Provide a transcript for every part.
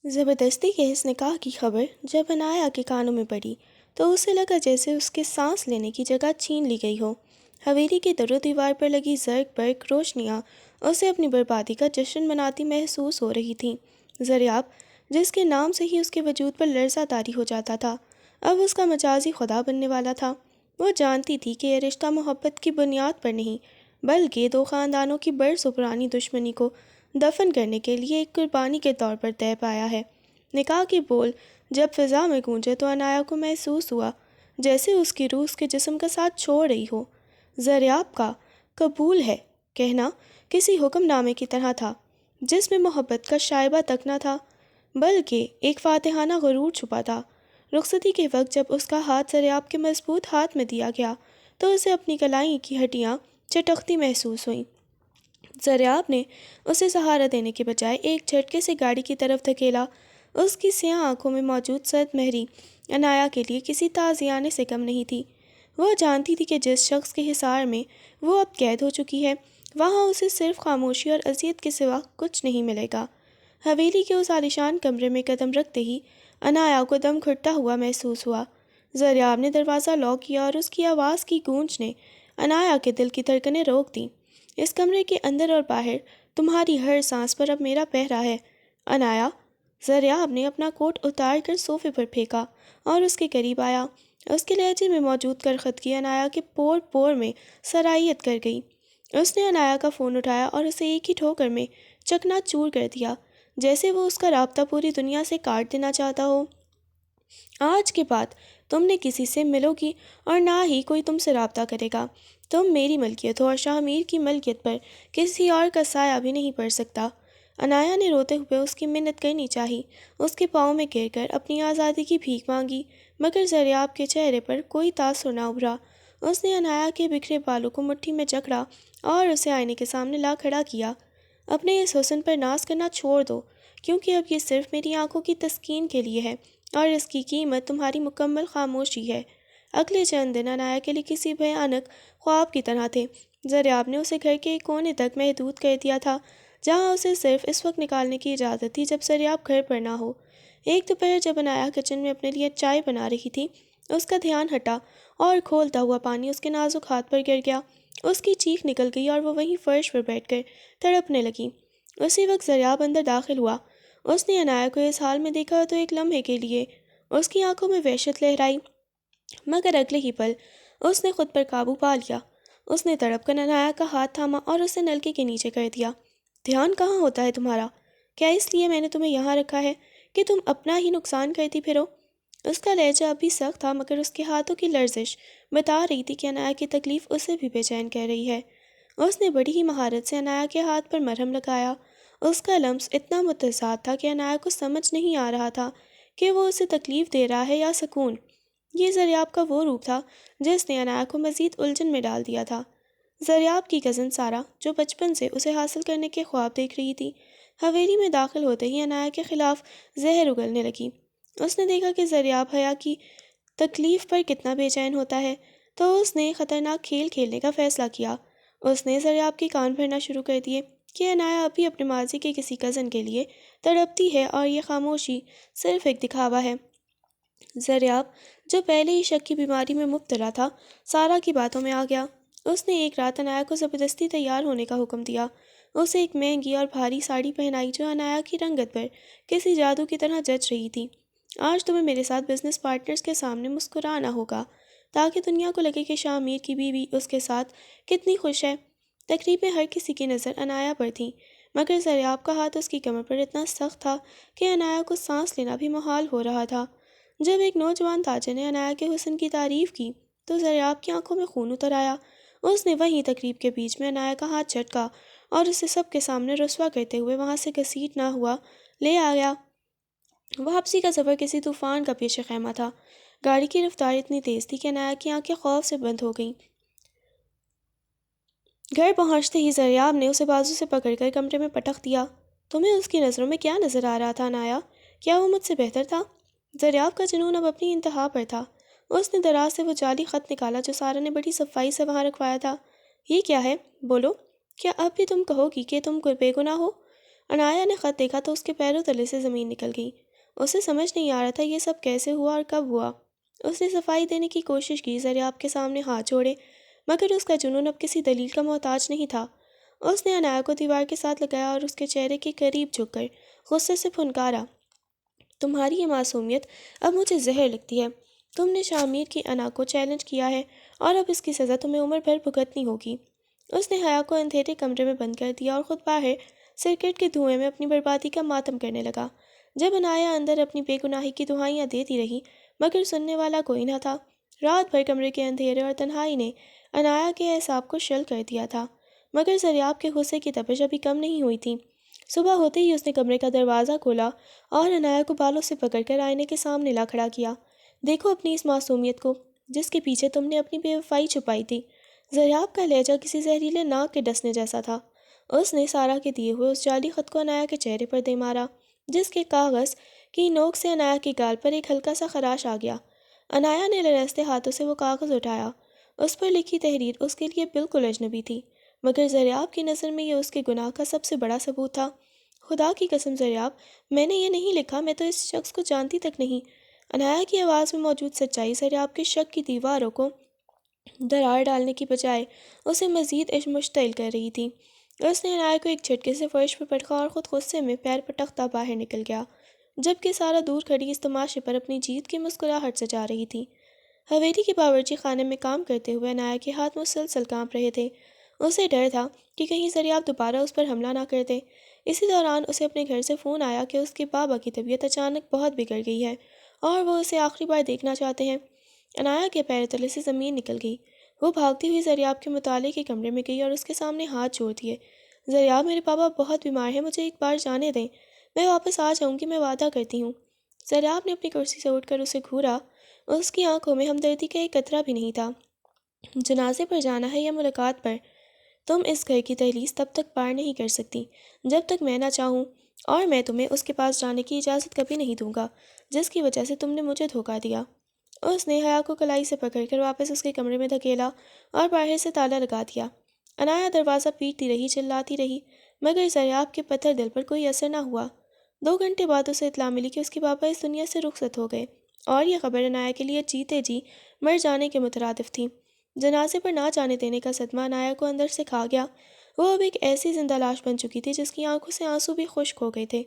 زبردستی کے اس نکاح کی خبر جب عنایا کے کانوں میں پڑی تو اسے لگا جیسے اس کے سانس لینے کی جگہ چھین لی گئی ہو۔ حویلی کی در و دیوار پر لگی زرق برق روشنیاں اسے اپنی بربادی کا جشن مناتی محسوس ہو رہی تھیں۔ زریاب، جس کے نام سے ہی اس کے وجود پر لرزہ طاری ہو جاتا تھا، اب اس کا مجازی خدا بننے والا تھا۔ وہ جانتی تھی کہ یہ رشتہ محبت کی بنیاد پر نہیں، بلکہ دو خاندانوں کی برسوں پرانی دشمنی کو دفن کرنے کے لیے ایک قربانی کے طور پر طے پایا ہے۔ نکاح کے بول جب فضا میں گونجے تو عنایا کو محسوس ہوا جیسے اس کی روح اس کے جسم کا ساتھ چھوڑ رہی ہو۔ زریاب کا قبول ہے کہنا کسی حکم نامے کی طرح تھا، جس میں محبت کا شائبہ تک نہ تھا، بلکہ ایک فاتحانہ غرور چھپا تھا۔ رخصتی کے وقت جب اس کا ہاتھ زریاب کے مضبوط ہاتھ میں دیا گیا تو اسے اپنی کلائی کی ہڈیاں چٹکتی محسوس ہوئیں۔ زریاب نے اسے سہارا دینے کے بجائے ایک جھٹکے سے گاڑی کی طرف دھکیلا۔ اس کی سیاہ آنکھوں میں موجود سرد مہری عنایا کے لیے کسی تازیانے سے کم نہیں تھی۔ وہ جانتی تھی کہ جس شخص کے حصار میں وہ اب قید ہو چکی ہے، وہاں اسے صرف خاموشی اور اذیت کے سوا کچھ نہیں ملے گا۔ حویلی کے اس عالیشان کمرے میں قدم رکھتے ہی عنایا کو دم گھٹتا ہوا محسوس ہوا۔ زریاب نے دروازہ لاک کیا اور اس کی آواز کی گونج نے عنایا کے دل کی دھڑکنیں روک دیں۔ اس کمرے کے اندر اور باہر تمہاری ہر سانس پر اب میرا پہرا ہے، عنایا۔ زریاب نے اپنا کوٹ اتار کر صوفے پر پھینکا اور اس کے قریب آیا۔ اس کے لہجے میں موجود کرختگی عنایا کے پور پور میں سرائیت کر گئی۔ اس نے عنایا کا فون اٹھایا اور اسے ایک ہی ٹھوکر میں چکنا چور کر دیا، جیسے وہ اس کا رابطہ پوری دنیا سے کاٹ دینا چاہتا ہو۔ آج کے بعد تم نے کسی سے ملو گی اور نہ ہی کوئی تم سے رابطہ کرے گا۔ تم میری ملکیت ہو اور شاہ میر کی ملکیت پر کسی اور کا سایہ بھی نہیں پڑ سکتا۔ عنایا نے روتے ہوئے اس کی منت کرنی چاہی، اس کے پاؤں میں گر کر اپنی آزادی کی بھیک مانگی، مگر زریاب کے چہرے پر کوئی تاثر نہ ابھرا۔ اس نے عنایا کے بکھرے بالوں کو مٹھی میں جکڑا اور اسے آئینے کے سامنے لا کھڑا کیا۔ اپنے اس حسن پر ناز کرنا چھوڑ دو، کیونکہ اب یہ صرف میری آنکھوں کی تسکین کے لیے ہے اور اس کی قیمت تمہاری مکمل خاموشی ہے۔ اگلے چند دن عنایا کے لیے کسی بھیانک خواب کی طرح تھے۔ زریاب نے اسے گھر کے ایک کونے تک محدود کر دیا تھا، جہاں اسے صرف اس وقت نکالنے کی اجازت تھی جب زریاب گھر پر نہ ہو۔ ایک دوپہر جب عنایا کچن میں اپنے لیے چائے بنا رہی تھی، اس کا دھیان ہٹا اور کھولتا ہوا پانی اس کے نازک ہاتھ پر گر گیا۔ اس کی چیخ نکل گئی اور وہ وہیں فرش پر بیٹھ کر تڑپنے لگی۔ اسی وقت زریاب اندر داخل ہوا۔ اس نے عنایا کو اس حال میں دیکھا تو ایک لمحے کے لیے اس کی آنکھوں میں وحشت لہرائی، مگر اگلے ہی پل اس نے خود پر قابو پا لیا۔ اس نے تڑپ کر عنایا کا ہاتھ تھاما اور اسے نلکے کے نیچے کر دیا۔ دھیان کہاں ہوتا ہے تمہارا؟ کیا اس لیے میں نے تمہیں یہاں رکھا ہے کہ تم اپنا ہی نقصان کرتی پھرو؟ اس کا لہجہ اب بھی سخت تھا، مگر اس کے ہاتھوں کی لرزش بتا رہی تھی کہ عنایا کی تکلیف اسے بھی بے چین کر رہی ہے۔ اس نے بڑی ہی مہارت سے عنایا کے ہاتھ پر مرہم لگایا۔ اس کا لمس اتنا متضاد تھا کہ عنایا کو سمجھ نہیں آ رہا تھا کہ وہ اسے تکلیف دے رہا ہے یا سکون۔ یہ زریاب کا وہ روپ تھا جس نے عنایا کو مزید الجھن میں ڈال دیا تھا۔ زریاب کی کزن سارا، جو بچپن سے اسے حاصل کرنے کے خواب دیکھ رہی تھی، حویلی میں داخل ہوتے ہی عنایا کے خلاف زہر اگلنے لگی۔ اس نے دیکھا کہ زریاب حیا کی تکلیف پر کتنا بے چین ہوتا ہے، تو اس نے خطرناک کھیل کھیلنے کا فیصلہ کیا۔ اس نے زریاب کے کان بھرنا شروع کر دیے کہ عنایا ابھی اپنے ماضی کے کسی کزن کے لیے تڑپتی ہے اور یہ خاموشی صرف ایک دکھاوا ہے۔ زریاب، جو پہلے ہی شک کی بیماری میں مبتلا تھا، سارا کی باتوں میں آ گیا۔ اس نے ایک رات عنایا کو زبردستی تیار ہونے کا حکم دیا۔ اسے ایک مہنگی اور بھاری ساڑی پہنائی جو عنایا کی رنگت پر کسی جادو کی طرح جچ رہی تھی۔ آج تمہیں میرے ساتھ بزنس پارٹنرز کے سامنے مسکرانا ہوگا تاکہ دنیا کو لگے کہ شاہ میر کی بیوی اس کے ساتھ کتنی خوش ہے۔ تقریب میں ہر کسی کی نظر عنایا پر تھی، مگر زریاب کا ہاتھ اس کی کمر پر اتنا سخت تھا کہ عنایا کو سانس لینا بھی محال ہو رہا تھا۔ جب ایک نوجوان تاجر نے عنایا کے حسن کی تعریف کی تو زریاب کی آنکھوں میں خون اتر آیا۔ اس نے وہیں تقریب کے بیچ میں عنایا کا ہاتھ جھٹکا اور اسے سب کے سامنے رسوا کرتے ہوئے وہاں سے گھسیٹنا ہوا لے آیا۔ واپسی کا سفر کسی طوفان کا پیش خیمہ تھا۔ گاڑی کی رفتار اتنی تیز تھی کہ عنایا کی آنکھیں خوف سے بند ہو گئیں۔ گھر پہنچتے ہی زریاب نے اسے بازو سے پکڑ کر کمرے میں پٹخ دیا۔ تمہیں اس کی نظروں میں کیا نظر آ رہا تھا عنایا؟ کیا وہ مجھ سے بہتر تھا؟ زریاب کا جنون اب اپنی انتہا پر تھا۔ اس نے دراز سے وہ جعلی خط نکالا جو سارا نے بڑی صفائی سے وہاں رکھوایا تھا۔ یہ کیا ہے؟ بولو، کیا اب بھی تم کہو گی کہ تم بے گناہ ہو؟ عنایا نے خط دیکھا تو اس کے پیروں تلے سے زمین نکل گئی۔ اسے سمجھ نہیں آ رہا تھا یہ سب کیسے ہوا اور کب ہوا۔ اس نے صفائی دینے کی کوشش کی، زریاب کے سامنے ہاتھ جوڑے، مگر اس کا جنون اب کسی دلیل کا محتاج نہیں تھا۔ اس نے عنایا کو دیوار کے ساتھ لگایا اور اس کے چہرے کے قریب جھک کر غصے سے پھنکارا، تمہاری یہ معصومیت اب مجھے زہر لگتی ہے۔ تم نے شامیر کی انا کو چیلنج کیا ہے اور اب اس کی سزا تمہیں عمر بھر بھگتنی ہوگی۔ اس نے حیا کو اندھیرے کمرے میں بند کر دیا اور خود باہر سرکٹ کے دھوئیں میں اپنی بربادی کا ماتم کرنے لگا۔ جب عنایا اندر اپنی بے گناہی کی دہائیاں دیتی رہی مگر سننے والا کوئی نہ تھا۔ رات بھر کمرے کے اندھیرے اور تنہائی نے عنایا کے اعصاب کو شل کر دیا تھا، مگر زریاب کے غصے کی تپش ابھی کم نہیں ہوئی تھی۔ صبح ہوتے ہی اس نے کمرے کا دروازہ کھولا اور عنایا کو بالوں سے پکڑ کر آئینے کے سامنے لا کھڑا کیا۔ دیکھو اپنی اس معصومیت کو جس کے پیچھے تم نے اپنی بے وفائی چھپائی تھی۔ زریاب کا لہجہ کسی زہریلے ناگ کے ڈسنے جیسا تھا۔ اس نے سارا کے دیے ہوئے اس جعلی خط کو عنایا کے چہرے پر دے مارا، جس کے کاغذ کی نوک سے عنایا کے گال پر ایک ہلکا سا خراش آ گیا۔ عنایا نے لرزتے ہاتھوں سے وہ کاغذ اٹھایا۔ اس پر لکھی تحریر اس کے لیے بالکل اجنبی تھی، مگر زریاب کی نظر میں یہ اس کے گناہ کا سب سے بڑا ثبوت تھا۔ خدا کی قسم زریاب، میں نے یہ نہیں لکھا، میں تو اس شخص کو جانتی تک نہیں۔ عنایا کی آواز میں موجود سچائی زریاب کے شک کی دیواروں کو درار ڈالنے کی بجائے اسے مزید مشتعل کر رہی تھی۔ اس نے عنایا کو ایک جھٹکے سے فرش پر پٹکا اور خود غصے میں پیر پٹکتا باہر نکل گیا، جبکہ سارا دور کھڑی اس تماشے پر اپنی جیت کی مسکراہٹ سجا رہی تھی۔ حویلی کے باورچی خانے میں کام کرتے ہوئے عنایا کے ہاتھ مسلسل کانپ رہے تھے۔ اسے ڈر تھا کہ کہیں زریاب دوبارہ اس پر حملہ نہ کر دے۔ اسی دوران اسے اپنے گھر سے فون آیا کہ اس کے بابا کی طبیعت اچانک بہت بگڑ گئی ہے اور وہ اسے آخری بار دیکھنا چاہتے ہیں۔ عنایا کے پیر تلے سے زمین نکل گئی۔ وہ بھاگتی ہوئی زریاب کے مطالعے کے کمرے میں گئی اور اس کے سامنے ہاتھ جوڑ دیے۔ زریاب، میرے بابا بہت بیمار ہیں، مجھے ایک بار جانے دیں، میں واپس آ جاؤں گی، میں وعدہ کرتی ہوں۔ زریاب نے اپنی کرسی سے اٹھ کر اسے گھورا۔ اس کی آنکھوں میں ہمدردی کا ایک قطرہ بھی نہیں تھا۔ جنازے پر جانا ہے یا ملاقات پر؟ تم اس گھر کی دہلیز تب تک پار نہیں کر سکتی جب تک میں نہ چاہوں، اور میں تمہیں اس کے پاس جانے کی اجازت کبھی نہیں دوں گا جس کی وجہ سے تم نے مجھے دھوکہ دیا۔ اس نے حیا کو کلائی سے پکڑ کر واپس اس کے کمرے میں دھکیلا اور باہر سے تالا لگا دیا۔ عنایا دروازہ پیٹتی رہی، چلاتی رہی، مگر زریاب کے پتھر دل پر کوئی اثر نہ ہوا۔ 2 گھنٹے بعد اسے اطلاع ملی کہ اس کے بابا اس دنیا سے رخصت ہو گئے، اور یہ خبر عنایا کے لیے جیتے جی مر جانے کے مترادف تھی۔ جنازے پر نہ جانے دینے کا صدمہ عنایا کو اندر سے کھا گیا۔ وہ اب ایک ایسی زندہ لاش بن چکی تھی جس کی آنکھوں سے آنسو بھی خشک ہو گئے تھے۔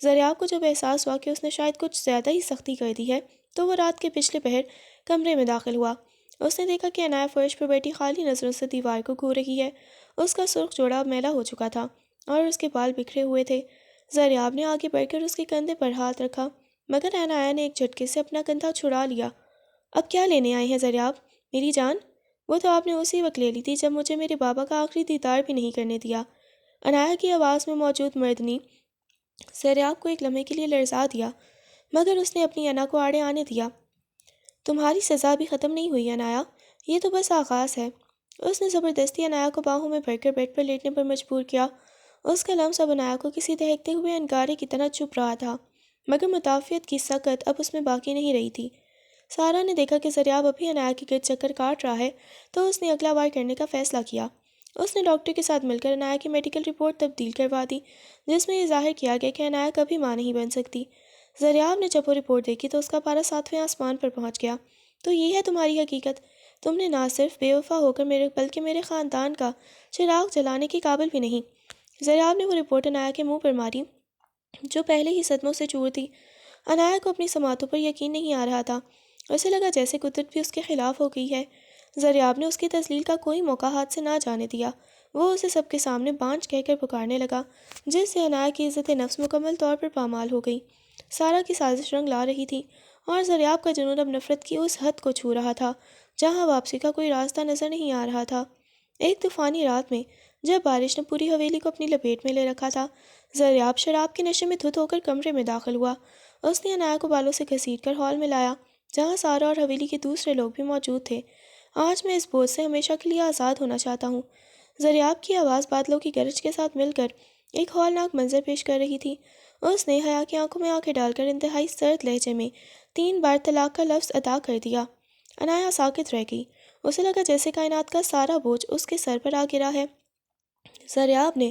زریاب کو جب احساس ہوا کہ اس نے شاید کچھ زیادہ ہی سختی کر دی ہے تو وہ رات کے پچھلے پہر کمرے میں داخل ہوا۔ اس نے دیکھا کہ عنایا فرش پر بیٹھی خالی نظروں سے دیوار کو گھور رہی ہے۔ اس کا سرخ جوڑا اب میلا ہو چکا تھا اور اس کے بال بکھرے ہوئے تھے۔ زریاب نے آگے بڑھ کر اس کے کندھے پر ہاتھ رکھا، مگر عنایا نے ایک جھٹکے سے اپنا کندھا چھڑا لیا۔ اب کیا لینے آئے ہیں زریاب؟ میری جان؟ وہ تو آپ نے اسی وقت لے لی تھی جب مجھے میرے بابا کا آخری دیدار بھی نہیں کرنے دیا۔ عنایا کی آواز میں موجود مردنی زریاب کو ایک لمحے کے لیے لرزا دیا، مگر اس نے اپنی انا کو آڑے آنے دیا۔ تمہاری سزا بھی ختم نہیں ہوئی عنایا، یہ تو بس آغاز ہے۔ اس نے زبردستی عنایا کو باہوں میں بھر کر بیڈ پر لیٹنے پر مجبور کیا۔ اس کا لمس اب عنایا کو کسی دہکتے ہوئے انگارے کی طرح چبھ رہا تھا، مگر مدافعت کی سکت اب اس میں باقی نہیں رہی تھی۔ سارا نے دیکھا کہ زریاب ابھی عنایا کے گرد چکر کاٹ رہا ہے تو اس نے اگلا وار کرنے کا فیصلہ کیا۔ اس نے ڈاکٹر کے ساتھ مل کر عنایا کی میڈیکل رپورٹ تبدیل کروا دی، جس میں یہ ظاہر کیا گیا کہ عنایا کبھی ماں نہیں بن سکتی۔ زریاب نے جب وہ رپورٹ دیکھی تو اس کا پارا 7ویں آسمان پر پہنچ گیا۔ تو یہ ہے تمہاری حقیقت؟ تم نے نہ صرف بے وفا ہو کر بلکہ میرے خاندان کا چراغ جلانے کے قابل بھی نہیں۔ زریاب نے وہ رپورٹ عنایا کے منہ پر ماری جو پہلے ہی صدموں سے چور تھی۔ عنایا کو اپنی سماعتوں پر یقین نہیں آ رہا تھا۔ اسے لگا جیسے قدرت بھی اس کے خلاف ہو گئی ہے۔ زریاب نے اس کی تسلیل کا کوئی موقع ہاتھ سے نہ جانے دیا۔ وہ اسے سب کے سامنے بانجھ کہہ کر پکارنے لگا، جس سے عنایا کی عزت نفس مکمل طور پر پامال ہو گئی۔ سارا کی سازش رنگ لا رہی تھی اور زریاب کا جنون اب نفرت کی اس حد کو چھو رہا تھا جہاں واپسی کا کوئی راستہ نظر نہیں آ رہا تھا۔ ایک طوفانی رات میں جب بارش نے پوری حویلی کو اپنی لپیٹ میں لے رکھا تھا، زریاب شراب کے نشے میں دھت ہو کر کمرے میں داخل ہوا۔ اس نے عنایا کو بالوں سے گھسیٹ کر ہال میں لایا جہاں سارا اور حویلی کے دوسرے لوگ بھی موجود تھے۔ آج میں اس بوجھ سے ہمیشہ کے لیے آزاد ہونا چاہتا ہوں۔ زریاب کی آواز بادلوں کی گرج کے ساتھ مل کر ایک ہولناک منظر پیش کر رہی تھی۔ اس نے حیا کی آنکھوں میں آنکھیں ڈال کر انتہائی سرد لہجے میں 3 بار طلاق کا لفظ ادا کر دیا۔ عنایا ساکت رہ گئی۔ اسے لگا جیسے کائنات کا سارا بوجھ اس کے سر پر آ گرا ہے۔ زریاب نے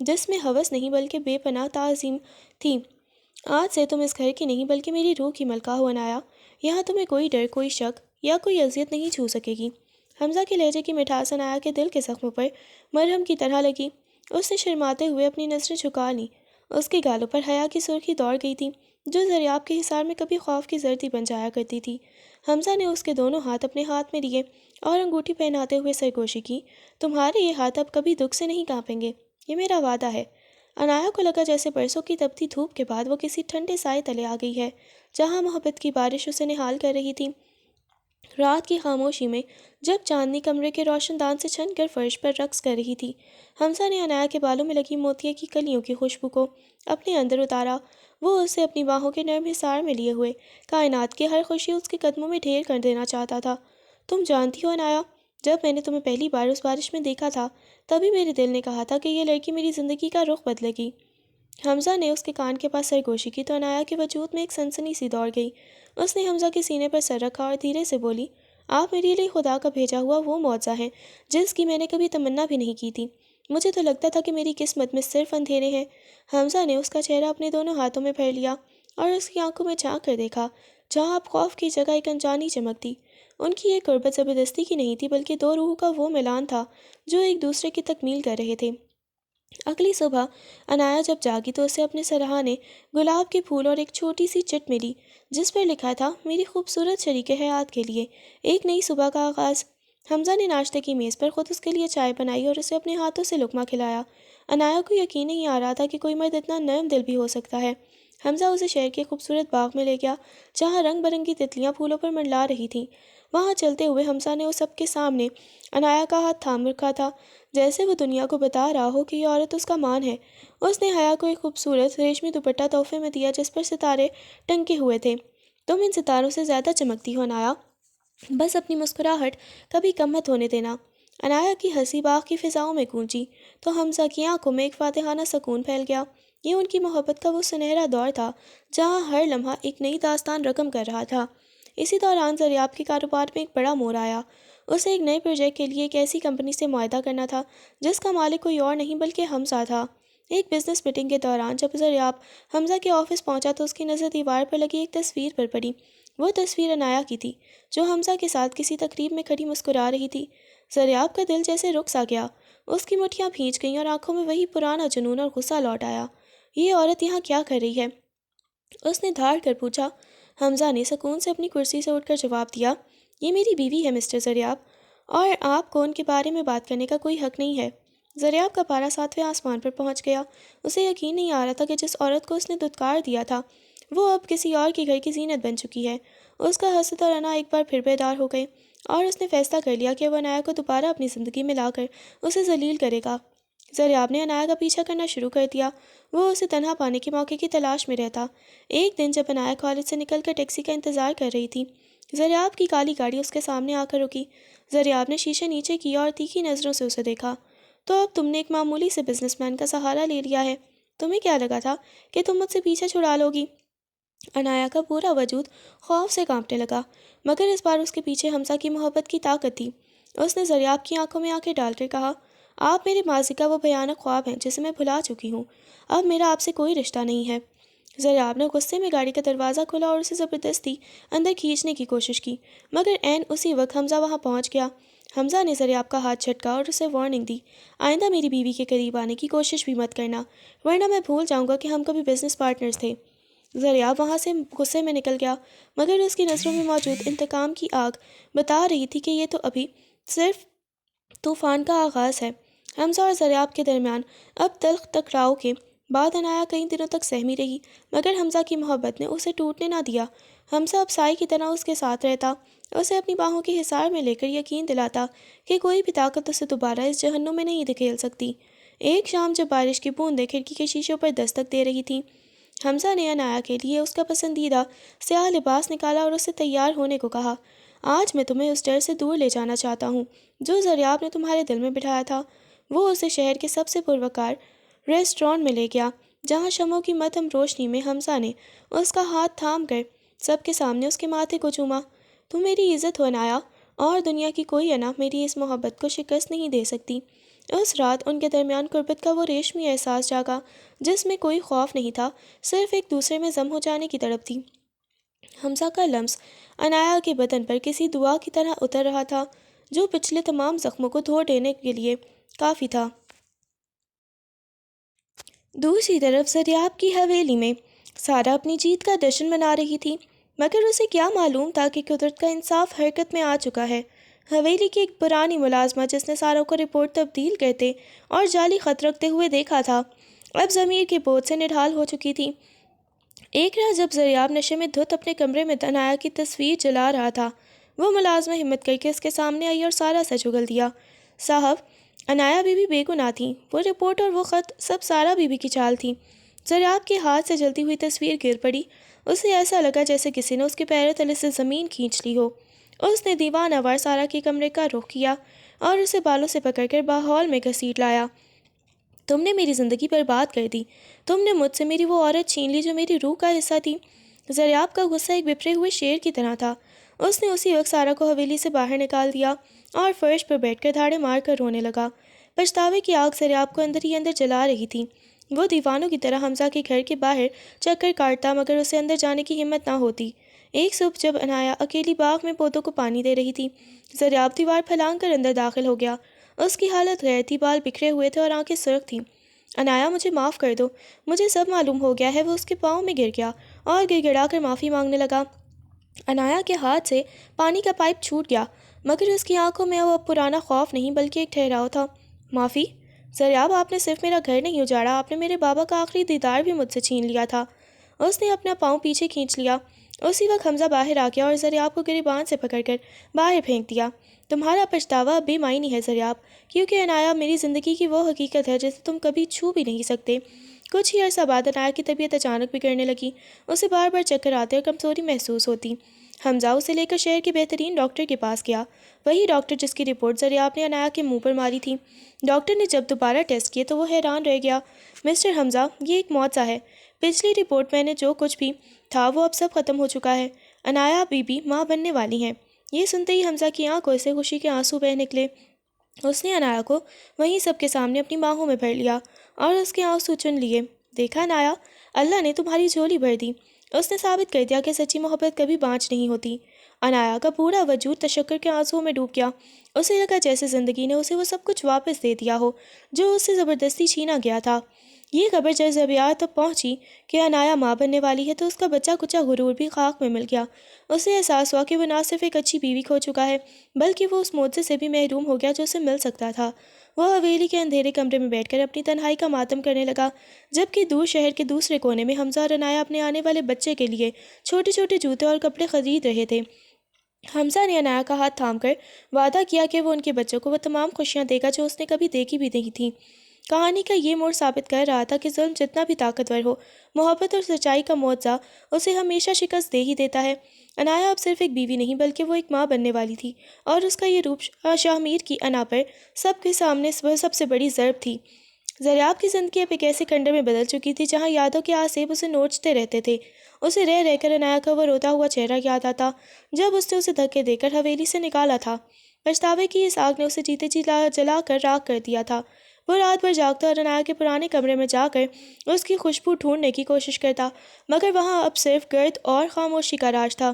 جس میں ہوس نہیں بلکہ بے پناہ تعظیم تھی۔ آج سے تم اس گھر کی نہیں بلکہ میری روح کی ملکہ ہو عنایا۔ یہاں تمہیں کوئی ڈر، کوئی شک یا کوئی اذیت نہیں چھو سکے گی۔ حمزہ کے لہجے کی مٹھاس عنایا کے دل کے زخموں پر مرہم کی طرح لگی۔ اس نے شرماتے ہوئے اپنی نظریں جھکا لیں۔ اس کے گالوں پر حیا کی سرخی دوڑ گئی تھی، جو زریاب کے حصار میں کبھی خوف کی زردی بن جایا کرتی تھی۔ حمزہ نے اس کے دونوں ہاتھ اپنے ہاتھ میں لیے اور انگوٹھی پہناتے ہوئے سرگوشی کی۔ تمہارے یہ ہاتھ اب کبھی دکھ سے نہیں کانپیں گے، یہ میرا وعدہ ہے۔ عنایا کو لگا جیسے برسوں کی تپتی دھوپ کے بعد وہ کسی ٹھنڈے سائے تلے آ گئی ہے، جہاں محبت کی بارش اسے نہال کر رہی تھی۔ رات کی خاموشی میں جب چاندنی کمرے کے روشن دان سے چھن کر فرش پر رقص کر رہی تھی، حمزہ نے عنایا کے بالوں میں لگی موتیے کی کلیوں کی خوشبو کو اپنے اندر اتارا۔ وہ اسے اپنی باہوں کے نرم حصار میں لیے ہوئے کائنات کی ہر خوشی اس کے قدموں میں ڈھیر کر دینا چاہتا تھا۔ تم جانتی ہو عنایا، جب میں نے تمہیں پہلی بار اس بارش میں دیکھا تھا، تبھی میرے دل نے کہا تھا کہ یہ لڑکی میری زندگی کا رخ بدلے گی۔ حمزہ نے اس کے کان کے پاس سرگوشی کی تو عنایا کے وجود میں ایک سنسنی سی دوڑ گئی۔ اس نے حمزہ کے سینے پر سر رکھا اور دھیرے سے بولی، آپ میرے لیے خدا کا بھیجا ہوا وہ معجزہ ہیں جس کی میں نے کبھی تمنا بھی نہیں کی تھی۔ مجھے تو لگتا تھا کہ میری قسمت میں صرف اندھیرے ہیں۔ حمزہ نے اس کا چہرہ اپنے دونوں ہاتھوں میں بھر لیا اور اس کی آنکھوں میں جھانک کر دیکھا، جہاں اب خوف کی جگہ ایک انجانی چمک تھی۔ ان کی یہ قربت زبردستی کی نہیں تھی، بلکہ دو روحوں کا وہ ملان تھا جو ایک دوسرے کی تکمیل کر رہے تھے۔ اگلی صبح عنایا جب جاگی تو اسے اپنے سرہانے گلاب کے پھول اور ایک چھوٹی سی چٹ ملی، جس پر لکھا تھا، میری خوبصورت شریک حیات کے لیے ایک نئی صبح کا آغاز۔ حمزہ نے ناشتے کی میز پر خود اس کے لیے چائے بنائی اور اسے اپنے ہاتھوں سے لقمہ کھلایا۔ عنایا کو یقین نہیں آ رہا تھا کہ کوئی مرد اتنا نرم دل بھی ہو سکتا ہے۔ حمزہ اسے شہر کے خوبصورت باغ میں لے گیا، جہاں رنگ برنگی تتلیاں پھولوں پر منڈلا رہی تھیں۔ وہاں چلتے ہوئے حمزہ نے اس سب کے سامنے عنایا کا ہاتھ تھام رکھا تھا، جیسے وہ دنیا کو بتا رہا ہو کہ یہ عورت اس کا مان ہے۔ اس نے حیا کو ایک خوبصورت ریشمی دوپٹہ تحفے میں دیا جس پر ستارے ٹنگے ہوئے تھے۔ تم ان ستاروں سے زیادہ چمکتی ہو عنایا، بس اپنی مسکراہٹ کبھی کم مت ہونے دینا۔ عنایا کی ہنسی باغ کی فضاؤں میں گونجی تو حمزہ کی آنکھوں میں ایک فاتحانہ سکون پھیل گیا۔ یہ ان کی محبت کا وہ سنہرا دور تھا جہاں ہر لمحہ ایک نئی داستان رقم کر رہا تھا۔ اسی دوران زریاب کے کاروبار میں ایک بڑا موڑ آیا۔ اسے ایک نئے پروجیکٹ کے لیے ایک ایسی کمپنی سے معاہدہ کرنا تھا جس کا مالک کوئی اور نہیں بلکہ حمزہ تھا۔ ایک بزنس میٹنگ کے دوران جب زریاب حمزہ کے آفس پہنچا تو اس کی نظر دیوار پر لگی ایک تصویر پر پڑی۔ وہ تصویر عنایا کی تھی، جو حمزہ کے ساتھ کسی تقریب میں کھڑی مسکرا رہی تھی۔ زریاب کا دل جیسے رک سا گیا، اس کی مٹھیاں بھیج گئیں اور آنکھوں میں وہی پرانا جنون اور غصہ لوٹ آیا۔ یہ عورت یہاں کیا کر رہی ہے؟ اس نے دھاڑ کر پوچھا۔ حمزہ نے سکون سے اپنی کرسی سے اٹھ کر جواب دیا، یہ میری بیوی ہے مسٹر زریاب، اور آپ کو ان کے بارے میں بات کرنے کا کوئی حق نہیں ہے۔ زریاب کا پارا ساتویں آسمان پر پہنچ گیا۔ اسے یقین نہیں آ رہا تھا کہ جس عورت کو اس نے دھتکار دیا تھا وہ اب کسی اور کے گھر کی زینت بن چکی ہے۔ اس کا حسد اور انا ایک بار پھر بیدار ہو گئے اور اس نے فیصلہ کر لیا کہ وہ عنایا کو دوبارہ اپنی زندگی میں لا کر اسے ذلیل کرے گا۔ زریاب نے عنایا کا پیچھا کرنا شروع کر دیا۔ وہ اسے تنہا پانے کے موقع کی تلاش میں رہتا۔ ایک دن جب عنایا کالج سے نکل کر ٹیکسی کا انتظار کر رہی تھی، زریاب کی کالی گاڑی اس کے سامنے آ کر رکی۔ زریاب نے شیشے نیچے کیا اور تیکھی نظروں سے اسے دیکھا۔ تو اب تم نے ایک معمولی سے بزنس مین کا سہارا لے لیا ہے، تمہیں کیا لگا تھا کہ تم مجھ سے پیچھا چھڑا لو گی؟ عنایا کا پورا وجود خوف سے کانپنے لگا، مگر اس بار اس کے پیچھے حمزہ کی محبت کی طاقت تھی۔ اس نے زریاب کی آنکھوں میں آنکھیں ڈال کر کہا، آپ میرے ماضی کا وہ بھیانک خواب ہیں جسے میں بھلا چکی ہوں۔ اب میرا آپ سے کوئی رشتہ نہیں ہے۔ زریاب نے غصے میں گاڑی کا دروازہ کھولا اور اسے زبردستی اندر کھینچنے کی کوشش کی، مگر عین اسی وقت حمزہ وہاں پہنچ گیا۔ حمزہ نے زریاب کا ہاتھ جھٹکا اور اسے وارننگ دی، آئندہ میری بیوی کے قریب آنے کی کوشش بھی مت کرنا، ورنہ میں بھول جاؤں گا کہ ہم کبھی بزنس پارٹنرز تھے۔ زریاب وہاں سے غصے میں نکل گیا، مگر اس کی نظروں میں موجود انتقام کی آگ بتا رہی تھی کہ یہ تو ابھی صرف طوفان کا آغاز ہے۔ حمزہ اور زریاب کے درمیان اب تلخ ٹکراؤ کے بعد عنایا کئی دنوں تک سہمی رہی، مگر حمزہ کی محبت نے اسے ٹوٹنے نہ دیا۔ حمزہ اب سائے کی طرح اس کے ساتھ رہتا، اسے اپنی باہوں کے حصار میں لے کر یقین دلاتا کہ کوئی بھی طاقت اسے دوبارہ اس جہنم میں نہیں دھکیل سکتی۔ ایک شام جب بارش کی بوندیں کھڑکی کے شیشوں پر دستک دے رہی تھیں، حمزہ نے عنایا کے لیے اس کا پسندیدہ سیاہ لباس نکالا اور اس سے تیار ہونے کو کہا، آج میں تمہیں اس ڈر سے دور لے جانا چاہتا ہوں جو زریاب نے تمہارے دل میں بٹھایا تھا۔ وہ اسے شہر کے سب سے پروقار ریسٹورانٹ میں لے گیا، جہاں شمعوں کی مدھم روشنی میں حمزہ نے اس کا ہاتھ تھام کر سب کے سامنے اس کے ماتھے کو چوما۔ تم میری عزت ہو عنایا، اور دنیا کی کوئی انا میری اس محبت کو شکست نہیں دے سکتی۔ اس رات ان کے درمیان قربت کا وہ ریشمی احساس جاگا جس میں کوئی خوف نہیں تھا، صرف ایک دوسرے میں ضم ہو جانے کی تڑپ تھی۔ حمزہ کا لمس عنایا کے بدن پر کسی دعا کی طرح اتر رہا تھا جو پچھلے تمام زخموں کو دھو دینے کے لیے کافی تھا۔ دوسری طرف زریاب کی حویلی میں سارا اپنی جیت کا جشن منا رہی تھی، مگر اسے کیا معلوم تھا کہ قدرت کا انصاف حرکت میں آ چکا ہے۔ حویلی کی ایک پرانی ملازمہ جس نے سارا کو رپورٹ تبدیل کرتے اور جعلی خط رکھتے ہوئے دیکھا تھا، اب ضمیر کے بوجھ سے نڈھال ہو چکی تھی۔ ایک رات جب زریاب نشے میں دھت اپنے کمرے میں عنایا کی تصویر جلا رہا تھا، وہ ملازمہ ہمت کر کے اس کے سامنے آئی اور سارا سے جگل دیا۔ صاحب، عنایا بی بی بے گناہ تھی، وہ رپورٹ اور وہ خط سب سارا بی بی کی چال تھی۔ زریاب کے ہاتھ سے جلتی ہوئی تصویر گر پڑی، اسے ایسا لگا جیسے کسی نے اس کے پیروں تلے سے زمین کھینچ لی ہو۔ اس نے دیوانہ وار سارا کے کمرے کا رخ کیا اور اسے بالوں سے پکڑ کر ہال میں گھسیٹ لایا۔ تم نے میری زندگی برباد کر دی، تم نے مجھ سے میری وہ عورت چھین لی جو میری روح کا حصہ تھی۔ زریاب کا غصہ ایک بپھرے ہوئے شیر کی طرح تھا۔ اس نے اسی وقت سارا کو حویلی سے باہر نکال دیا اور فرش پر بیٹھ کر دھاڑے مار کر رونے لگا۔ پچھتاوے کی آگ زریاب کو اندر ہی اندر جلا رہی تھی۔ وہ دیوانوں کی طرح حمزہ کے گھر کے باہر چکر کاٹتا مگر اسے اندر جانے کی ہمت نہ ہوتی۔ ایک صبح جب عنایا اکیلی باغ میں پودوں کو پانی دے رہی تھی، زریاب دیوار پھلانگ کر اندر داخل ہو گیا۔ اس کی حالت غیر تھی، بال بکھرے ہوئے تھے اور آنکھیں سرخ تھیں۔ عنایا، مجھے معاف کر دو، مجھے سب معلوم ہو گیا ہے۔ وہ اس کے پاؤں میں گر گیا اور گڑ گڑا کر معافی مانگنے لگا۔ عنایا کے ہاتھ سے پانی کا پائپ چھوٹ گیا مگر اس کی آنکھوں میں اب پرانا خوف نہیں بلکہ ایک ٹھہراؤ تھا۔ معافی؟ زریاب، آپ نے صرف میرا گھر نہیں اجاڑا، آپ نے میرے بابا کا آخری دیدار بھی مجھ سے چھین لیا تھا۔ اس نے اپنا پاؤں پیچھے کھینچ لیا۔ اسی وقت حمزہ باہر آ گیا اور زریاب کو گریبان سے پکڑ کر باہر پھینک دیا۔ تمہارا پچھتاوا اب بے معنی ہے زریاب، کیونکہ عنایا میری زندگی کی وہ حقیقت ہے جسے تم کبھی چھو بھی نہیں سکتے۔ کچھ ہی عرصہ بعد عنایا کی طبیعت اچانک بگڑنے لگی، اسے بار بار چکر آتے اور کمزوری محسوس ہوتی۔ حمزہ اسے لے کر شہر کے بہترین ڈاکٹر کے پاس گیا، وہی ڈاکٹر جس کی رپورٹ زریاب نے عنایا کے منہ پر ماری تھی۔ ڈاکٹر نے جب دوبارہ ٹیسٹ کیے تو وہ حیران رہ گیا۔ مسٹر حمزہ، یہ ایک معجزہ ہے، پچھلی رپورٹ میں نے جو کچھ بھی تھا وہ اب سب ختم ہو چکا ہے۔ عنایا بی بی ماں بننے والی ہیں۔ یہ سنتے ہی حمزہ کی آنکھوں سے خوشی کے آنسو بہہ نکلے۔ اس نے عنایا کو وہیں سب کے سامنے اپنی باہوں میں بھر لیا اور اس کے آنسو چن لیے۔ دیکھا عنایا، اللہ نے تمہاری جھولی بھر دی۔ اس نے ثابت کر دیا کہ سچی محبت کبھی بانجھ نہیں ہوتی۔ عنایا کا پورا وجود تشکر کے آنسوؤں میں ڈوب گیا۔ اسے لگا جیسے زندگی نے اسے وہ سب کچھ واپس دے دیا ہو جو اس سے زبردستی چھینا گیا تھا۔ یہ خبر جب زریاب تک پہنچی کہ عنایا ماں بننے والی ہے تو اس کا بچہ کچا غرور بھی خاک میں مل گیا۔ اسے احساس ہوا کہ وہ نہ صرف ایک اچھی بیوی کھو چکا ہے بلکہ وہ اس معجزے سے بھی محروم ہو گیا جو اسے مل سکتا تھا۔ وہ حویلی کے اندھیرے کمرے میں بیٹھ کر اپنی تنہائی کا ماتم کرنے لگا، جبکہ دور شہر کے دوسرے کونے میں حمزہ اور عنایا اپنے آنے والے بچے کے لیے چھوٹے چھوٹے جوتے اور کپڑے خرید رہے تھے۔ حمزہ نے عنایا کا ہاتھ تھام کر وعدہ کیا کہ وہ ان کے بچوں کو وہ تمام خوشیاں دے گا جو اس نے کبھی دیکھی بھی نہیں تھیں۔ کہانی کا یہ موڑ ثابت کر رہا تھا کہ ظلم جتنا بھی طاقتور ہو، محبت اور سچائی کا معجزہ اسے ہمیشہ شکست دے ہی دیتا ہے۔ عنایا اب صرف ایک بیوی نہیں بلکہ وہ ایک ماں بننے والی تھی، اور اس کا یہ روپ شاہ میر کی انا پر سب کے سامنے سب سے بڑی ضرب تھی۔ زریاب کی زندگی اب ایک ایسے کنڈر میں بدل چکی تھی جہاں یادوں کے آسیب اسے نوچتے رہتے تھے۔ اسے رہ رہ کر عنایا کا وہ روتا ہوا چہرہ یاد آتا جب اس نے اسے دھکے دے کر حویلی سے نکالا تھا۔ پچھتاوے کی اس آگ نے اسے جیتے جی جلا کر راکھ کر دیا تھا۔ وہ رات بھر جاگتا اور عنایا کے پرانے کمرے میں جا کر اس کی خوشبو ڈھونڈنے کی کوشش کرتا، مگر وہاں اب صرف گرد اور خاموشی کا راج تھا۔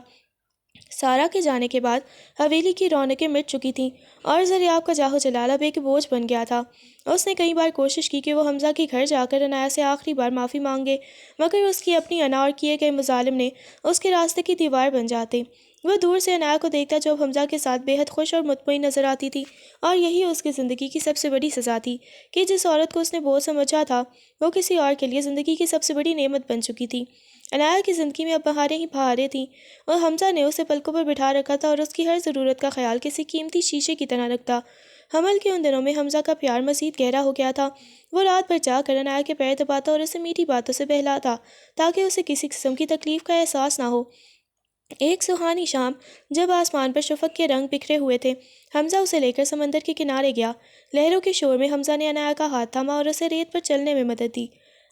سارا کے جانے کے بعد حویلی کی رونقیں مٹ چکی تھیں اور زریاب کا جاہ و جلال اب ایک بوجھ بن گیا تھا۔ اس نے کئی بار کوشش کی کہ وہ حمزہ کے گھر جا کر عنایا سے آخری بار معافی مانگے، مگر اس کی اپنی انا اور کیے گئے مظالم نے اس کے راستے کی دیوار بن جاتے۔ وہ دور سے عنایا کو دیکھتا جو اب حمزہ کے ساتھ بے حد خوش اور مطمئن نظر آتی تھی، اور یہی اس کی زندگی کی سب سے بڑی سزا تھی کہ جس عورت کو اس نے بوجھ سمجھا تھا وہ کسی اور کے لیے زندگی کی سب سے بڑی نعمت بن چکی تھی۔ عنایا کی زندگی میں اب بہاریں ہی بہاریں تھیں، اور حمزہ نے اسے پلکوں پر بٹھا رکھا تھا اور اس کی ہر ضرورت کا خیال کسی قیمتی شیشے کی طرح رکھتا۔ حمل کے ان دنوں میں حمزہ کا پیار مزید گہرا ہو گیا تھا۔ وہ رات بھر جا کر عنایا کے پیر دباتا اور اسے میٹھی باتوں سے بہلاتا تاکہ اسے کسی قسم کی تکلیف کا احساس نہ ہو۔ ایک سہانی شام جب آسمان پر شفق کے رنگ بکھرے ہوئے تھے، حمزہ اسے لے کر سمندر کے کنارے گیا۔ لہروں کے شور میں حمزہ نے عنایا کا ہاتھ تھاما اور اسے ریت پر چلنے میں مدد دی۔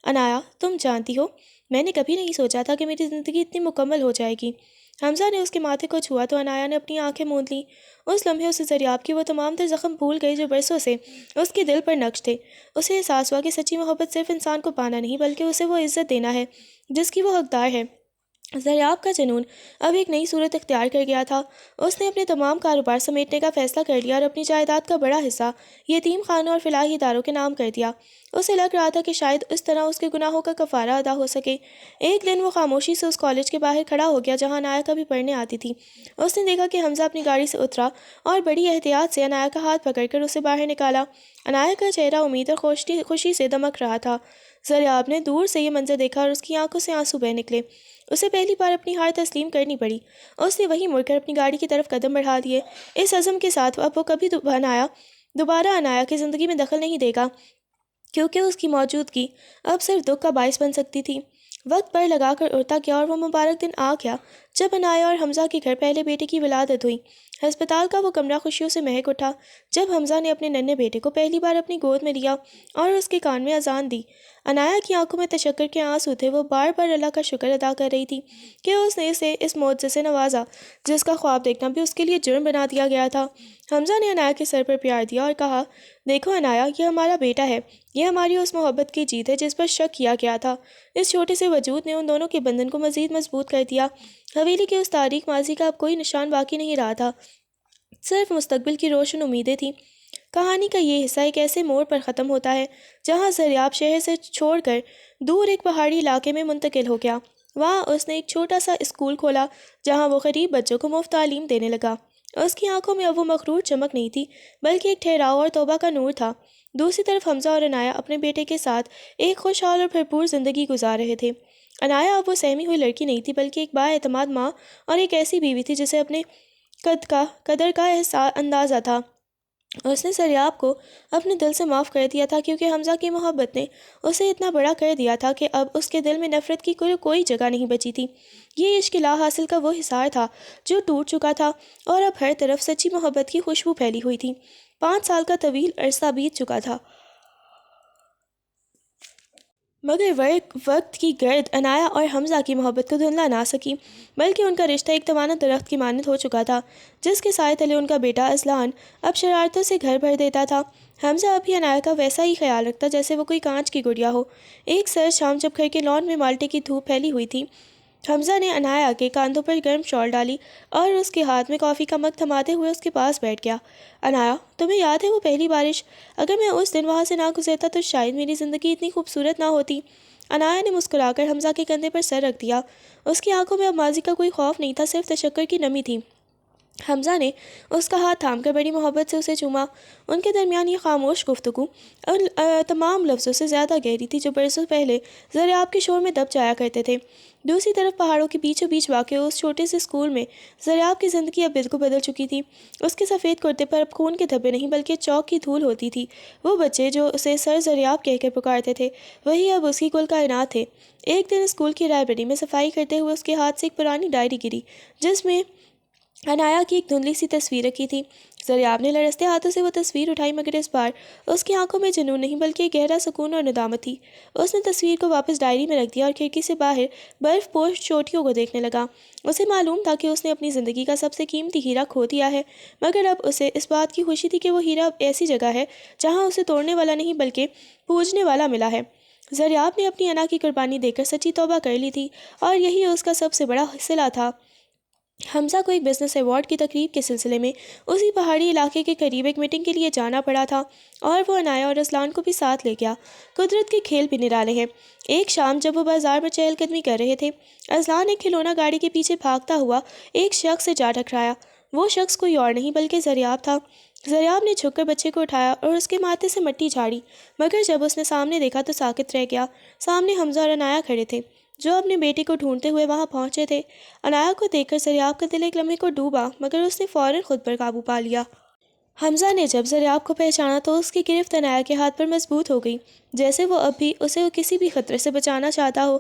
انایا، تم جانتی ہو، میں نے کبھی نہیں سوچا تھا کہ میری زندگی اتنی مکمل ہو جائے گی۔ حمزہ نے اس کے ماتھے کو چھوا تو انایا نے اپنی آنکھیں موند لیں۔ اس لمحے اسے دریاب کی وہ تمام تر زخم بھول گئی جو برسوں سے اس کے دل پر نقش تھے۔ اسے احساس ہوا کہ سچی محبت صرف انسان کو پانا نہیں بلکہ اسے وہ عزت دینا ہے جس کی وہ حقدار ہے۔ دریاب کا جنون اب ایک نئی صورت اختیار کر گیا تھا۔ اس نے اپنے تمام کاروبار سمیٹنے کا فیصلہ کر لیا اور اپنی جائیداد کا بڑا حصہ یتیم خانوں اور فلاحی اداروں کے نام کر دیا۔ اسے لگ رہا تھا کہ شاید اس طرح اس کے گناہوں کا کفارہ ادا ہو سکے۔ ایک دن وہ خاموشی سے اس کالج کے باہر کھڑا ہو گیا جہاں انایا کبھی پڑھنے آتی تھی۔ اس نے دیکھا کہ حمزہ اپنی گاڑی سے اترا اور بڑی احتیاط سے انایا کا ہاتھ پکڑ کر اسے باہر نکالا۔ انایا کا چہرہ امید اور خوشی سے دمک رہا تھا۔ دریاب نے دور سے یہ منظر دیکھا اور اس کی آنکھوں سے آنسو بہہ نکلے۔ اسے پہلی بار اپنی ہار تسلیم کرنی پڑی۔ اس نے وہیں مڑ کر اپنی گاڑی کی طرف قدم بڑھا دیے، اس عزم کے ساتھ اب وہ کبھی دوبارہ انایا کی زندگی میں دخل نہیں دے گا، کیونکہ اس کی موجودگی اب صرف دکھ کا باعث بن سکتی تھی۔ وقت پر لگا کر اڑتا گیا اور وہ مبارک دن آ گیا جب انایا اور حمزہ کے گھر پہلے بیٹے کی ولادت ہوئی۔ ہسپتال کا وہ کمرہ خوشیوں سے مہک اٹھا جب حمزہ نے اپنے ننھے بیٹے کو پہلی بار اپنی گود میں لیا اور اس کے کان میں اذان دی۔ انایا کی آنکھوں میں تشکر کے آنسو تھے۔ وہ بار بار اللہ کا شکر ادا کر رہی تھی کہ اس نے اسے اس معجزے سے نوازا جس کا خواب دیکھنا بھی اس کے لیے جرم بنا دیا گیا تھا۔ حمزہ نے انایا کے سر پر پیار دیا اور کہا، دیکھو انایا، یہ ہمارا بیٹا ہے۔ یہ ہماری اس محبت کی جیت ہے جس پر شک کیا گیا تھا۔ اس چھوٹے سے وجود نے ان دونوں کے بندھن کو مزید مضبوط کر دیا۔ حویلی کے اس تاریک ماضی کا اب کوئی نشان باقی نہیں رہا تھا، صرف مستقبل کی روشن امیدیں تھیں۔ کہانی کا یہ حصہ ایک ایسے موڑ پر ختم ہوتا ہے جہاں دریاب شہر سے چھوڑ کر دور ایک پہاڑی علاقے میں منتقل ہو گیا۔ وہاں اس نے ایک چھوٹا سا اسکول کھولا جہاں وہ غریب بچوں کو مفت تعلیم دینے لگا۔ اس کی آنکھوں میں اب وہ مغرور چمک نہیں تھی بلکہ ایک ٹھہراؤ اور توبہ کا نور تھا۔ دوسری طرف حمزہ اور انایا اپنے بیٹے کے ساتھ ایک خوشحال اور بھرپور زندگی گزار رہے تھے۔ انایا اب وہ سہمی ہوئی لڑکی نہیں تھی بلکہ ایک بااعتماد ماں اور ایک ایسی بیوی تھی جسے اپنے قدر کا اندازہ تھا۔ اس نے دریاب کو اپنے دل سے معاف کر دیا تھا کیونکہ حمزہ کی محبت نے اسے اتنا بڑا کر دیا تھا کہ اب اس کے دل میں نفرت کی کوئی جگہ نہیں بچی تھی۔ یہ عشق لا حاصل کا وہ حصار تھا جو ٹوٹ چکا تھا اور اب ہر طرف سچی محبت کی خوشبو پھیلی ہوئی تھی۔ 5 سال کا طویل عرصہ بیت چکا تھا مگر وقت کی گرد انایا اور حمزہ کی محبت کو دھندلا نہ سکی، بلکہ ان کا رشتہ ایک توانا درخت کی مانند ہو چکا تھا جس کے سائے تلے ان کا بیٹا اذلان اب شرارتوں سے گھر بھر دیتا تھا۔ حمزہ اب بھی انایا کا ویسا ہی خیال رکھتا جیسے وہ کوئی کانچ کی گڑیا ہو۔ ایک سرد شام جب گھر کے لان میں مالٹے کی دھوپ پھیلی ہوئی تھی، حمزہ نے انایا کے کاندھوں پر گرم شال ڈالی اور اس کے ہاتھ میں کافی کا مگ تھماتے ہوئے اس کے پاس بیٹھ گیا۔ انایا، تمہیں یاد ہے وہ پہلی بارش؟ اگر میں اس دن وہاں سے نہ گزرتا تو شاید میری زندگی اتنی خوبصورت نہ ہوتی۔ انایا نے مسکرا کر حمزہ کے کندھے پر سر رکھ دیا۔ اس کی آنکھوں میں اب ماضی کا کوئی خوف نہیں تھا، صرف تشکر کی نمی تھی۔ حمزہ نے اس کا ہاتھ تھام کر بڑی محبت سے اسے چوما۔ ان کے درمیان یہ خاموش گفتگو ان تمام لفظوں سے زیادہ گہری تھی جو برسوں پہلے دریاب کے شور میں دب جایا کرتے تھے۔ دوسری طرف پہاڑوں کے بیچوں بیچ واقع اس چھوٹے سے اسکول میں دریاب کی زندگی اب بالکل بدل چکی تھی۔ اس کے سفید کرتے پر اب خون کے دھبے نہیں بلکہ چاک کی دھول ہوتی تھی۔ وہ بچے جو اسے سر دریاب کہہ کر پکارتے تھے وہی اب اس کی کل کائنات تھے۔ ایک دن اسکول کی لائبریری میں صفائی کرتے ہوئے اس کے ہاتھ سے ایک پرانی ڈائری گری جس میں انایا کی ایک دھندلی سی تصویر رکھی تھی۔ دریاب نے لرزتے ہاتھوں سے وہ تصویر اٹھائی مگر اس بار اس کی آنکھوں میں جنون نہیں بلکہ ایک گہرا سکون اور ندامت تھی۔ اس نے تصویر کو واپس ڈائری میں رکھ دیا اور کھڑکی سے باہر برف پوش چوٹیوں کو دیکھنے لگا۔ اسے معلوم تھا کہ اس نے اپنی زندگی کا سب سے قیمتی ہیرا کھو دیا ہے، مگر اب اسے اس بات کی خوشی تھی کہ وہ ہیرا اب ایسی جگہ ہے جہاں اسے توڑنے والا نہیں بلکہ پوجنے والا ملا ہے۔ دریاب نے اپنی انا کی قربانی دے کر سچی توبہ کر لی تھی اور یہی اس کا سب سے بڑا صلہ تھا۔ حمزہ کو ایک بزنس ایوارڈ کی تقریب کے سلسلے میں اسی پہاڑی علاقے کے قریب ایک میٹنگ کے لیے جانا پڑا تھا اور وہ انایا اور اذلان کو بھی ساتھ لے گیا۔ قدرت کے کھیل بھی نرالے ہیں۔ ایک شام جب وہ بازار میں چہل قدمی کر رہے تھے، اذلان ایک کھلونا گاڑی کے پیچھے بھاگتا ہوا ایک شخص سے جا ٹکرایا۔ وہ شخص کوئی اور نہیں بلکہ دریاب تھا۔ دریاب نے جھک کر بچے کو اٹھایا اور اس کے ماتھے سے مٹی جھاڑی، مگر جب اس نے سامنے دیکھا تو ساکت رہ گیا۔ سامنے حمزہ اور انایا کھڑے تھے جو اپنے بیٹے کو ڈھونڈتے ہوئے وہاں پہنچے تھے۔ انایا کو دیکھ کر دریاب کا دل ایک لمحے کو ڈوبا مگر اس نے فوراً خود پر قابو پا لیا۔ حمزہ نے جب زریاب کو پہچانا تو اس کی گرفت عنایا کے ہاتھ پر مضبوط ہو گئی، جیسے وہ اب بھی اسے کسی بھی خطرے سے بچانا چاہتا ہو۔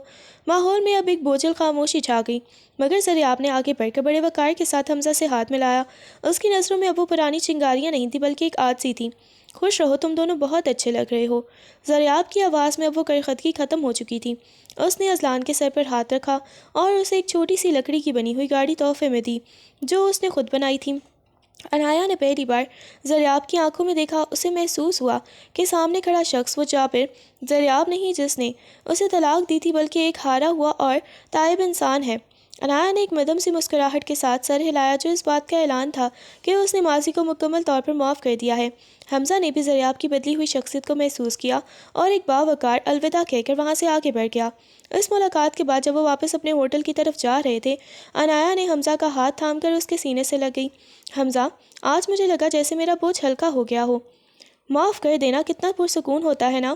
ماحول میں اب ایک بوجھل خاموشی چھا گئی، مگر زریاب نے آگے بڑھ کر بڑے وقار کے ساتھ حمزہ سے ہاتھ ملایا۔ اس کی نظروں میں اب وہ پرانی چنگاریاں نہیں تھیں بلکہ ایک آگ سی تھی۔ خوش رہو، تم دونوں بہت اچھے لگ رہے ہو۔ زریاب کی آواز میں اب وہ کرخدگی ختم ہو چکی تھی۔ اس نے اذلان کے سر پر ہاتھ رکھا اور اسے ایک چھوٹی سی لکڑی کی بنی ہوئی گاڑی تحفے میں دی، جو اس نے خود بنائی تھی۔ عنایا نے پہلی بار زریاب کی آنکھوں میں دیکھا۔ اسے محسوس ہوا کہ سامنے کھڑا شخص وہ جابر زریاب نہیں جس نے اسے طلاق دی تھی، بلکہ ایک ہارا ہوا اور تائب انسان ہے۔ عنایا نے ایک مدھم سی مسکراہٹ کے ساتھ سر ہلایا، جو اس بات کا اعلان تھا کہ اس نے ماضی کو مکمل طور پر معاف کر دیا ہے۔ حمزہ نے بھی زریاب کی بدلی ہوئی شخصیت کو محسوس کیا اور ایک باوقار الوداع کہہ کر وہاں سے آگے بڑھ گیا۔ اس ملاقات کے بعد جب وہ واپس اپنے ہوٹل کی طرف جا رہے تھے، عنایا نے حمزہ کا ہاتھ تھام کر اس کے سینے سے لگ گئی۔ حمزہ، آج مجھے لگا جیسے میرا بوجھ ہلکا ہو گیا ہو۔ معاف کر دینا کتنا پرسکون ہوتا ہے نا؟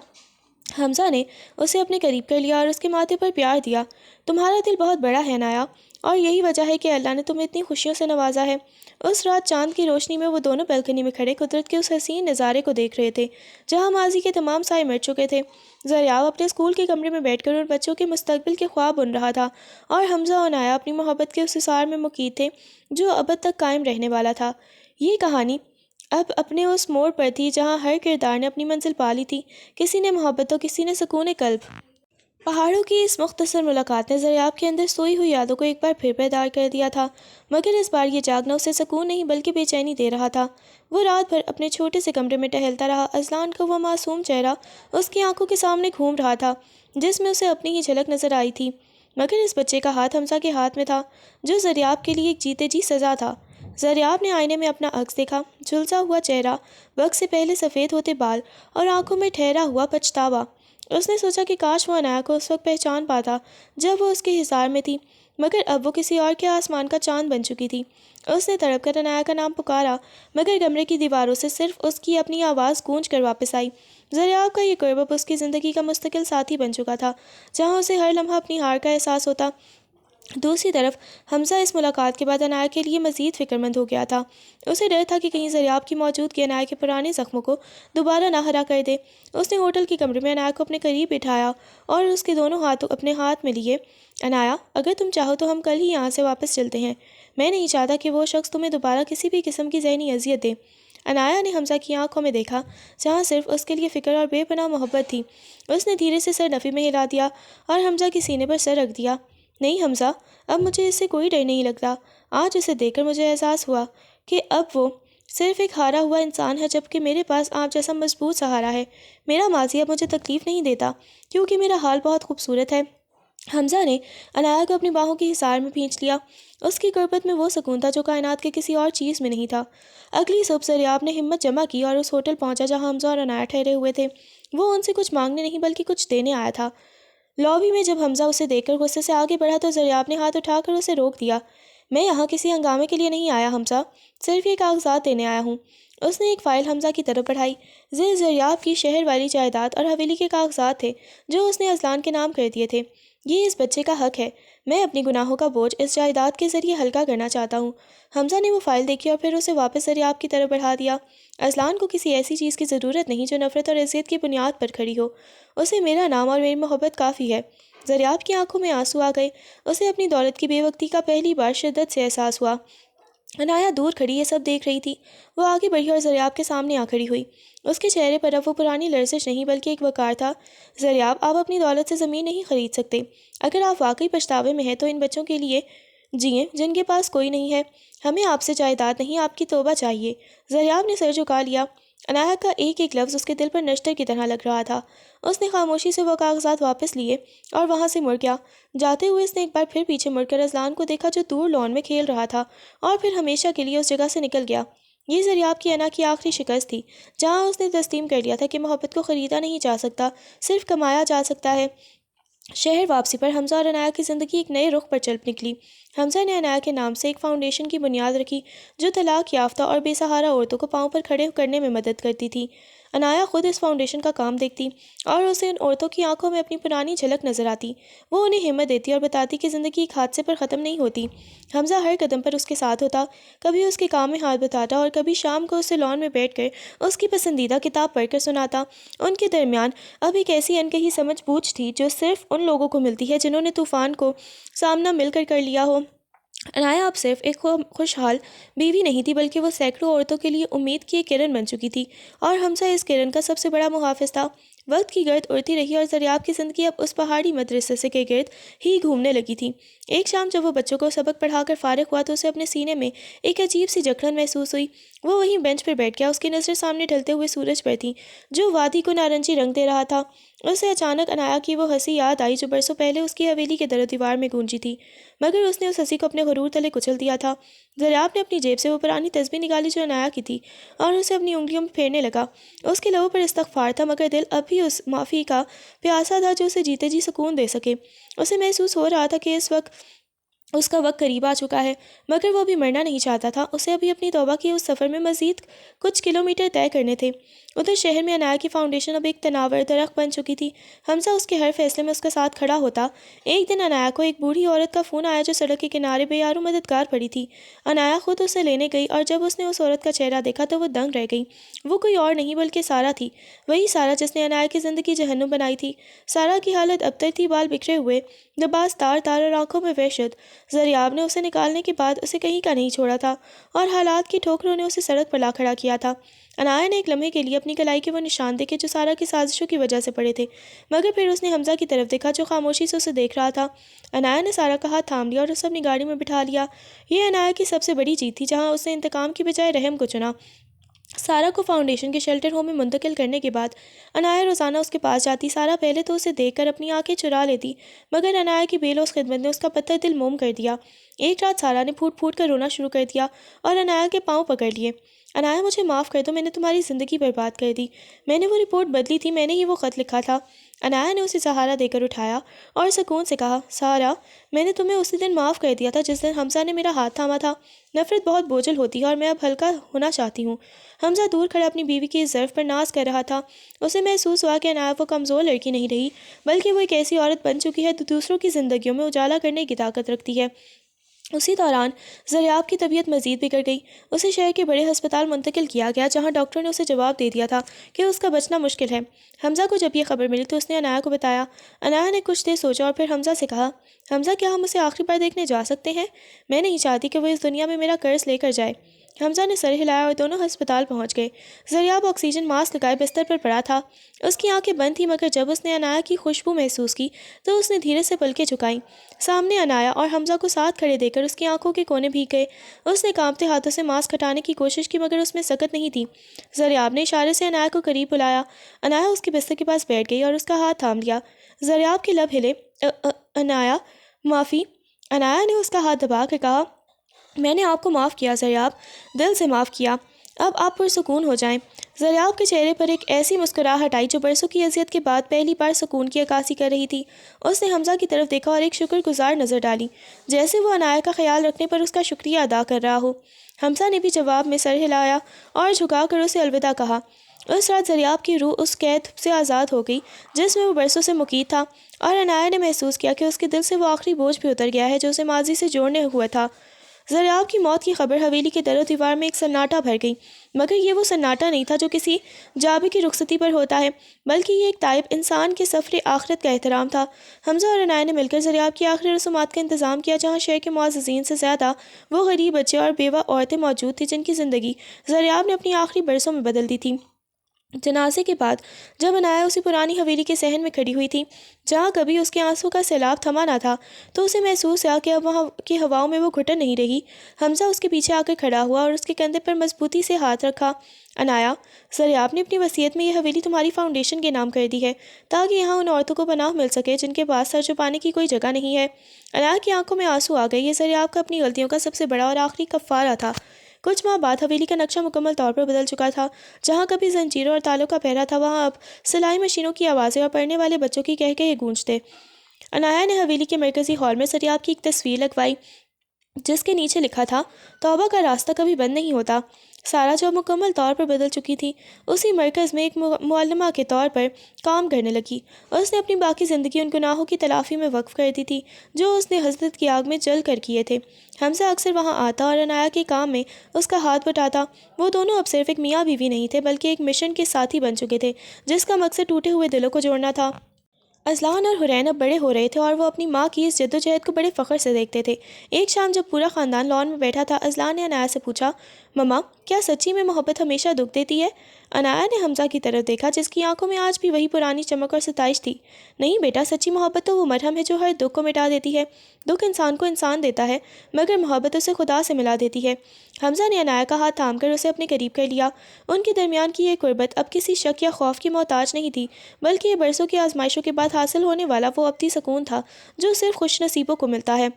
حمزہ نے اسے اپنے قریب کر لیا اور اس کے ماتھے پر پیار دیا۔ تمہارا دل بہت بڑا ہے نایا، اور یہی وجہ ہے کہ اللہ نے تمہیں اتنی خوشیوں سے نوازا ہے۔ اس رات چاند کی روشنی میں وہ دونوں بالکنی میں کھڑے قدرت کے اس حسین نظارے کو دیکھ رہے تھے جہاں ماضی کے تمام سائے مٹ چکے تھے۔ زریاب اپنے اسکول کے کمرے میں بیٹھ کر ان بچوں کے مستقبل کے خواب بن رہا تھا، اور حمزہ اور نایا اپنی محبت کے اس حصار میں مقید تھے جو ابد تک قائم رہنے والا تھا۔ یہ کہانی اب اپنے اس موڑ پر تھی جہاں ہر کردار نے اپنی منزل پا لی تھی، کسی نے محبت تو کسی نے سکون قلب۔ پہاڑوں کی اس مختصر ملاقات نے زریاب کے اندر سوئی ہوئی یادوں کو ایک بار پھر بیدار کر دیا تھا، مگر اس بار یہ جاگنا اسے سکون نہیں بلکہ بے چینی دے رہا تھا۔ وہ رات بھر اپنے چھوٹے سے کمرے میں ٹہلتا رہا۔ اذلان کا وہ معصوم چہرہ اس کی آنکھوں کے سامنے گھوم رہا تھا، جس میں اسے اپنی ہی جھلک نظر آئی تھی، مگر اس بچے کا ہاتھ حمزہ کے ہاتھ میں تھا، جو زریاب کے لیے ایک جیتے جی سزا تھا۔ زریاب نے آئینے میں اپنا عکس دیکھا، جھلسا ہوا چہرہ، وقت سے پہلے سفید ہوتے بال، اور آنکھوں میں ٹھہرا ہوا پچھتاوا۔ اس نے سوچا کہ کاش وہ عنایا کو اس وقت پہچان پاتا جب وہ اس کے حصار میں تھی، مگر اب وہ کسی اور کے آسمان کا چاند بن چکی تھی۔ اس نے تڑپ کر عنایا کا نام پکارا، مگر کمرے کی دیواروں سے صرف اس کی اپنی آواز گونج کر واپس آئی۔ زریاب کا یہ قرب اب اس کی زندگی کا مستقل ساتھی بن چکا تھا، جہاں اسے ہر لمحہ اپنی ہار کا احساس ہوتا۔ دوسری طرف حمزہ اس ملاقات کے بعد عنایا کے لیے مزید فکر مند ہو گیا تھا۔ اسے ڈر تھا کہ کہیں زریاب کی موجودگی عنایا کے پرانے زخموں کو دوبارہ نہ ہرا کر دے۔ اس نے ہوٹل کے کمرے میں عنایا کو اپنے قریب بٹھایا اور اس کے دونوں ہاتھ اپنے ہاتھ میں لیے۔ عنایا، اگر تم چاہو تو ہم کل ہی یہاں سے واپس چلتے ہیں۔ میں نہیں چاہتا کہ وہ شخص تمہیں دوبارہ کسی بھی قسم کی ذہنی اذیت دے۔ عنایا نے حمزہ کی آنکھوں میں دیکھا، جہاں صرف اس کے لیے فکر اور بے پناہ محبت تھی۔ اس نے دھیرے سے سر نفی میں ہلا دیا اور حمزہ کے سینے پر سر رکھ دیا۔ نہیں حمزہ، اب مجھے اس سے کوئی ڈر نہیں لگتا۔ آج اسے دیکھ کر مجھے احساس ہوا کہ اب وہ صرف ایک ہارا ہوا انسان ہے، جبکہ میرے پاس آپ جیسا مضبوط سہارا ہے۔ میرا ماضی اب مجھے تکلیف نہیں دیتا، کیونکہ میرا حال بہت خوبصورت ہے۔ حمزہ نے عنایا کو اپنی باہوں کی حصار میں کھینچ لیا۔ اس کی قربت میں وہ سکون تھا جو کائنات کے کسی اور چیز میں نہیں تھا۔ اگلی صبح زریاب نے ہمت جمع کی اور اس ہوٹل پہنچا جہاں حمزہ اور عنایا ٹھہرے ہوئے تھے۔ وہ ان سے کچھ مانگنے نہیں بلکہ کچھ دینے آیا تھا۔ لابی میں جب حمزہ اسے دیکھ کر غصے سے آگے بڑھا تو زریاب نے ہاتھ اٹھا کر اسے روک دیا۔ میں یہاں کسی ہنگامے کے لیے نہیں آیا حمزہ، صرف یہ کاغذات دینے آیا ہوں۔ اس نے ایک فائل حمزہ کی طرف بڑھائی۔ زریاب کی شہر والی جائیداد اور حویلی کے کاغذات تھے جو اس نے اذلان کے نام کر دیے تھے۔ یہ اس بچے کا حق ہے، میں اپنی گناہوں کا بوجھ اس جائیداد کے ذریعے ہلکا کرنا چاہتا ہوں۔ حمزہ نے وہ فائل دیکھی اور پھر اسے واپس زریاب کی طرف بڑھا دیا۔ اذلان کو کسی ایسی چیز کی ضرورت نہیں جو نفرت اور اذیت کی بنیاد پر کھڑی ہو، اسے میرا نام اور میری محبت کافی ہے۔ زریاب کی آنکھوں میں آنسو آ گئے۔ اسے اپنی دولت کی بے وقتی کا پہلی بار شدت سے احساس ہوا۔ عنایا دور کھڑی یہ سب دیکھ رہی تھی۔ وہ آگے بڑھی اور زریاب کے سامنے آ کھڑی ہوئی۔ اس کے چہرے پر اب وہ پرانی لرزش نہیں بلکہ ایک وقار تھا۔ زریاب، آپ اپنی دولت سے زمین نہیں خرید سکتے۔ اگر آپ واقعی پچھتاوے میں ہیں تو ان بچوں کے لیے جئیں جن کے پاس کوئی نہیں ہے۔ ہمیں آپ سے جائیداد نہیں، آپ کی توبہ چاہیے۔ زریاب نے سر جھکا لیا۔ عنایا کا ایک ایک لفظ اس کے دل پر نشتر کی طرح لگ رہا تھا۔ اس نے خاموشی سے وہ کاغذات واپس لیے اور وہاں سے مڑ گیا۔ جاتے ہوئے اس نے ایک بار پھر پیچھے مڑ کر اذلان کو دیکھا جو دور لان میں کھیل رہا تھا، اور پھر ہمیشہ کے لیے اس جگہ سے نکل گیا۔ یہ زریاب کی انا کی آخری شکست تھی، جہاں اس نے تسلیم کر لیا تھا کہ محبت کو خریدا نہیں جا سکتا، صرف کمایا جا سکتا ہے۔ شہر واپسی پر حمزہ اور عنایا کی زندگی ایک نئے رخ پر چل نکلی۔ حمزہ نے عنایا کے نام سے ایک فاؤنڈیشن کی بنیاد رکھی جو طلاق یافتہ اور بے سہارا عورتوں کو پاؤں پر کھڑے کرنے میں مدد کرتی تھی۔ عنایا خود اس فاؤنڈیشن کا کام دیکھتی اور اسے ان عورتوں کی آنکھوں میں اپنی پرانی جھلک نظر آتی۔ وہ انہیں ہمت دیتی اور بتاتی کہ زندگی ایک حادثے پر ختم نہیں ہوتی۔ حمزہ ہر قدم پر اس کے ساتھ ہوتا، کبھی اس کے کام میں ہاتھ بتاتا اور کبھی شام کو اسے لان میں بیٹھ کر اس کی پسندیدہ کتاب پڑھ کر سناتا۔ ان کے درمیان اب ایک ایسی انکہی سمجھ بوجھ تھی جو صرف ان لوگوں کو ملتی ہے جنہوں نے طوفان کو سامنا مل کر لیا ہو۔ عنایا اب صرف ایک خوشحال بیوی نہیں تھی، بلکہ وہ سینکڑوں عورتوں کے لیے امید کی ایک کرن بن چکی تھی، اور حمزہ اس کرن کا سب سے بڑا محافظ تھا۔ وقت کی گرد اڑتی رہی اور زریاب کی زندگی اب اس پہاڑی مدرسے کے گرد ہی گھومنے لگی تھی۔ ایک شام جب وہ بچوں کو سبق پڑھا کر فارغ ہوا تو اسے اپنے سینے میں ایک عجیب سی جکڑن محسوس ہوئی۔ وہ وہیں بینچ پر بیٹھ گیا، اس کی نظریں سامنے ڈھلتے ہوئے سورج پر تھیں جو وادی کو نارنجی رنگ دے رہا تھا۔ اسے اچانک عنایا کی وہ ہنسی یاد آئی جو برسوں پہلے اس کی حویلی کے در و دیوار میں گونجی تھی، مگر اس نے اس ہنسی کو اپنے غرور تلے کچل دیا تھا۔ زریاب نے اپنی جیب سے وہ پرانی تسبیح نکالی جو عنایا کی تھی اور اسے اپنی انگلیوں میں پھیرنے لگا۔ اس کے لبوں پر استغفار تھا، مگر دل اب بھی اس معافی کا پیاسا تھا جو اسے جیتے جی سکون دے سکے۔ اسے محسوس ہو رہا تھا کہ اس کا وقت قریب آ چکا ہے، مگر وہ ابھی مرنا نہیں چاہتا تھا۔ اسے ابھی اپنی توبہ کے اس سفر میں مزید کچھ کلومیٹر طے کرنے تھے۔ ادھر شہر میں عنایا کی فاؤنڈیشن اب ایک تناور درخت بن چکی تھی۔ حمزہ اس کے ہر فیصلے میں اس کا ساتھ کھڑا ہوتا۔ ایک دن عنایا کو ایک بوڑھی عورت کا فون آیا جو سڑک کے کنارے بے یار و مددگار پڑی تھی۔ عنایا خود اسے لینے گئی اور جب اس نے اس عورت کا چہرہ دیکھا تو وہ دنگ رہ گئی۔ وہ کوئی اور نہیں بلکہ سارہ تھی، وہی سارہ جس نے عنایا کی زندگی جہنم بنائی تھی۔ سارہ کی حالت ابتر تھی، بال بکھرے ہوئے، لباس تار تار اور آنکھوں میں وحشت۔ زریاب نے اسے نکالنے کے بعد اسے کہیں کا نہیں چھوڑا تھا اور حالات کی ٹھوکروں نے اسے سڑک پر لا کھڑا کیا تھا۔ عنایا نے ایک لمحے کے لیے اپنی کلائی کے وہ نشان دیکھے جو سارہ کی سازشوں کی وجہ سے پڑے تھے، مگر پھر اس نے حمزہ کی طرف دیکھا جو خاموشی سے اسے دیکھ رہا تھا۔ عنایا نے سارہ کا ہاتھ تھام لیا اور اسے اپنی گاڑی میں بٹھا لیا۔ یہ عنایا کی سب سے بڑی جیت تھی، جہاں اس نے انتقام کی بجائے رحم کو چنا۔ سارہ کو فاؤنڈیشن کے شیلٹر ہوم میں منتقل کرنے کے بعد عنایا روزانہ اس کے پاس جاتی۔ سارہ پہلے تو اسے دیکھ کر اپنی آنکھیں چرا لیتی، مگر عنایا کی بے لوث خدمت نے اس کا پتھر دل موم کر دیا۔ ایک رات سارہ نے پھوٹ پھوٹ کر رونا شروع کر دیا اور عنایا کے پاؤں پکڑ لیے۔ عنایا مجھے معاف کر دو، میں نے تمہاری زندگی برباد کر دی، میں نے وہ رپورٹ بدلی تھی، میں نے ہی وہ خط لکھا تھا۔ عنایا نے اسے سہارا دے کر اٹھایا اور سکون سے کہا، سارہ میں نے تمہیں اسی دن معاف کر دیا تھا جس دن حمزہ نے میرا ہاتھ تھاما تھا۔ نفرت بہت بوجھل ہوتی ہے اور میں اب ہلکا ہونا چاہتی ہوں۔ حمزہ دور کھڑا اپنی بیوی کی اس ظرف پر ناز کر رہا تھا۔ اسے محسوس ہوا کہ عنایا وہ کمزور لڑکی نہیں رہی، بلکہ وہ ایک ایسی عورت بن چکی ہے جو دوسروں کی زندگیوں میں اجالا کرنے کی طاقت رکھتی ہے۔ اسی دوران زریاب کی طبیعت مزید بگڑ گئی۔ اسے شہر کے بڑے ہسپتال منتقل کیا گیا، جہاں ڈاکٹروں نے اسے جواب دے دیا تھا کہ اس کا بچنا مشکل ہے۔ حمزہ کو جب یہ خبر ملی تو اس نے عنایا کو بتایا۔ عنایا نے کچھ دیر سوچا اور پھر حمزہ سے کہا، حمزہ کیا ہم اسے آخری بار دیکھنے جا سکتے ہیں؟ میں نہیں چاہتی کہ وہ اس دنیا میں میرا قرض لے کر جائے۔ حمزہ نے سر ہلایا اور دونوں ہسپتال پہنچ گئے۔ زریاب آکسیجن ماسک لگائے بستر پر پڑا تھا۔ اس کی آنکھیں بند تھیں، مگر جب اس نے عنایا کی خوشبو محسوس کی تو اس نے دھیرے سے پلکیں جھکائیں۔ سامنے عنایا اور حمزہ کو ساتھ کھڑے دیکھ کر اس کی آنکھوں کے کونے بھیگ گئے۔ اس نے کانپتے ہاتھوں سے ماسک ہٹانے کی کوشش کی، مگر اس میں سکت نہیں تھی۔ زریاب نے اشارے سے عنایا کو قریب بلایا۔ عنایا اس کے بستر کے پاس بیٹھ گئی اور اس کا ہاتھ تھام لیا۔ زریاب کے لب ہلے۔ عنایا معافی۔ عنایا نے اس کا ہاتھ دبا کر کہا، میں نے آپ کو معاف کیا زریاب، دل سے معاف کیا، اب آپ پرسکون ہو جائیں۔ زریاب کے چہرے پر ایک ایسی مسکراہٹ آئی جو برسوں کی اذیت کے بعد پہلی بار سکون کی عکاسی کر رہی تھی۔ اس نے حمزہ کی طرف دیکھا اور ایک شکر گزار نظر ڈالی، جیسے وہ عنایا کا خیال رکھنے پر اس کا شکریہ ادا کر رہا ہو۔ حمزہ نے بھی جواب میں سر ہلایا اور جھکا کر اسے الوداع کہا۔ اس رات زریاب کی روح اس قید سے آزاد ہو گئی جس میں وہ برسوں سے مقید تھا، اور عنایا نے محسوس کیا کہ اس کے دل سے وہ آخری بوجھ بھی اتر گیا ہے جو اسے ماضی سے جوڑنے ہوا تھا۔ زریاب کی موت کی خبر حویلی کے در و دیوار میں ایک سناٹا بھر گئی، مگر یہ وہ سناٹا نہیں تھا جو کسی جابے کی رخصتی پر ہوتا ہے، بلکہ یہ ایک تائب انسان کے سفر آخرت کا احترام تھا۔ حمزہ اور عنایا نے مل کر زریاب کی آخری رسومات کا انتظام کیا، جہاں شہر کے معززین سے زیادہ وہ غریب بچے اور بیوہ عورتیں موجود تھیں جن کی زندگی زریاب نے اپنی آخری برسوں میں بدل دی تھی۔ جنازے کے بعد جب عنایا اسی پرانی حویلی کے صحن میں کھڑی ہوئی تھی جہاں کبھی اس کے آنسوں کا سیلاب تھما نہ تھا، تو اسے محسوس ہوا کہ اب وہاں کی ہواؤں میں وہ گھٹن نہیں رہی۔ حمزہ اس کے پیچھے آ کر کھڑا ہوا اور اس کے کندھے پر مضبوطی سے ہاتھ رکھا۔ عنایا، زریاب نے اپنی وصیت میں یہ حویلی تمہاری فاؤنڈیشن کے نام کر دی ہے تاکہ یہاں ان عورتوں کو پناہ مل سکے جن کے پاس سر چھپانے کی کوئی جگہ نہیں ہے۔ عنایا کی آنکھوں میں آنسو آ گئے۔ یہ زریاب کا اپنی غلطیوں کا سب سے بڑا اور آخری کفارہ تھا۔ کچھ ماہ بعد حویلی کا نقشہ مکمل طور پر بدل چکا تھا۔ جہاں کبھی زنجیروں اور تالوں کا پہرا تھا، وہاں اب سلائی مشینوں کی آوازیں اور پڑھنے والے بچوں کی کہکہے گونجتے۔ عنایا نے حویلی کے مرکزی ہال میں زریاب کی ایک تصویر لگوائی جس کے نیچے لکھا تھا، توبہ کا راستہ کبھی بند نہیں ہوتا۔ سارا جو مکمل طور پر بدل چکی تھی، اسی مرکز میں ایک معلمہ کے طور پر کام کرنے لگی۔ اس نے اپنی باقی زندگی ان گناہوں کی تلافی میں وقف کر دی تھی جو اس نے حسرت کی آگ میں جل کر کیے تھے۔ حمزہ اکثر وہاں آتا اور عنایا کے کام میں اس کا ہاتھ بٹاتا۔ وہ دونوں اب صرف ایک میاں بیوی نہیں تھے بلکہ ایک مشن کے ساتھی بن چکے تھے جس کا مقصد ٹوٹے ہوئے دلوں کو جوڑنا تھا۔ اذلان اور حرین اب بڑے ہو رہے تھے اور وہ اپنی ماں کی اس جدوجہد کو بڑے فخر سے دیکھتے تھے۔ ایک شام جب پورا خاندان لان میں بیٹھا تھا، اذلان نے عنایا سے پوچھا، مما، کیا سچی میں محبت ہمیشہ دکھ دیتی ہے؟ عنایا نے حمزہ کی طرف دیکھا جس کی آنکھوں میں آج بھی وہی پرانی چمک اور ستائش تھی۔ نہیں بیٹا، سچی محبت تو وہ مرہم ہے جو ہر دکھ کو مٹا دیتی ہے۔ دکھ انسان کو انسان دیتا ہے مگر محبت اسے خدا سے ملا دیتی ہے۔ حمزہ نے عنایا کا ہاتھ تھام کر اسے اپنے قریب کر لیا۔ ان کے درمیان کی یہ قربت اب کسی شک یا خوف کی محتاج نہیں تھی، بلکہ یہ برسوں کی آزمائشوں کے بعد حاصل ہونے والا وہ ابدی سکون تھا جو صرف خوش نصیبوں کو ملتا ہے۔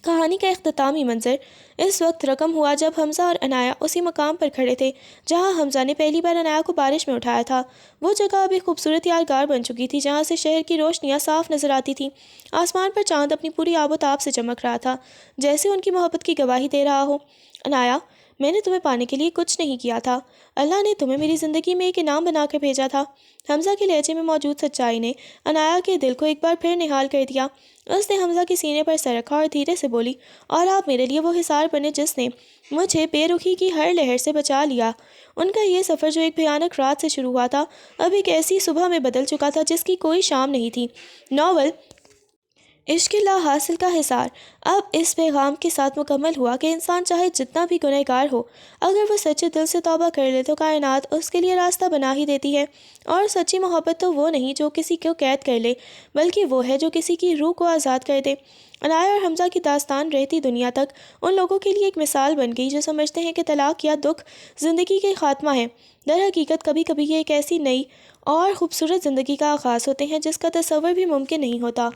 کہانی کا اختتامی منظر اس وقت رقم ہوا جب حمزہ اور عنایا اسی مقام پر کھڑے تھے جہاں حمزہ نے پہلی بار عنایا کو بارش میں اٹھایا تھا۔ وہ جگہ اب ایک خوبصورت یادگار بن چکی تھی جہاں سے شہر کی روشنیاں صاف نظر آتی تھیں۔ آسمان پر چاند اپنی پوری آب و تاب سے چمک رہا تھا، جیسے ان کی محبت کی گواہی دے رہا ہو۔ عنایا، میں نے تمہیں پانے کے لیے کچھ نہیں کیا تھا، اللہ نے تمہیں میری زندگی میں ایک انعام بنا کر بھیجا تھا۔ حمزہ کے لہجے میں موجود سچائی نے عنایا کے دل کو ایک بار پھر نہال کر دیا۔ اس نے حمزہ کے سینے پر سر رکھا اور دھیرے سے بولی، اور آپ میرے لیے وہ حصار بنے جس نے مجھے بے رخی کی ہر لہر سے بچا لیا۔ ان کا یہ سفر جو ایک بھیانک رات سے شروع ہوا تھا اب ایک ایسی صبح میں بدل چکا تھا جس کی کوئی شام نہیں تھی۔ ناول عشق لا حاصل کا حصار اب اس پیغام کے ساتھ مکمل ہوا کہ انسان چاہے جتنا بھی گنہگار ہو، اگر وہ سچے دل سے توبہ کر لے تو کائنات اس کے لیے راستہ بنا ہی دیتی ہے۔ اور سچی محبت تو وہ نہیں جو کسی کو قید کر لے، بلکہ وہ ہے جو کسی کی روح کو آزاد کر دے۔ عنایا اور حمزہ کی داستان رہتی دنیا تک ان لوگوں کے لیے ایک مثال بن گئی جو سمجھتے ہیں کہ طلاق یا دکھ زندگی کے خاتمہ ہے۔ در حقیقت کبھی کبھی یہ ایک ایسی نئی اور خوبصورت زندگی کا آغاز ہوتے ہیں جس کا تصور بھی ممکن نہیں ہوتا۔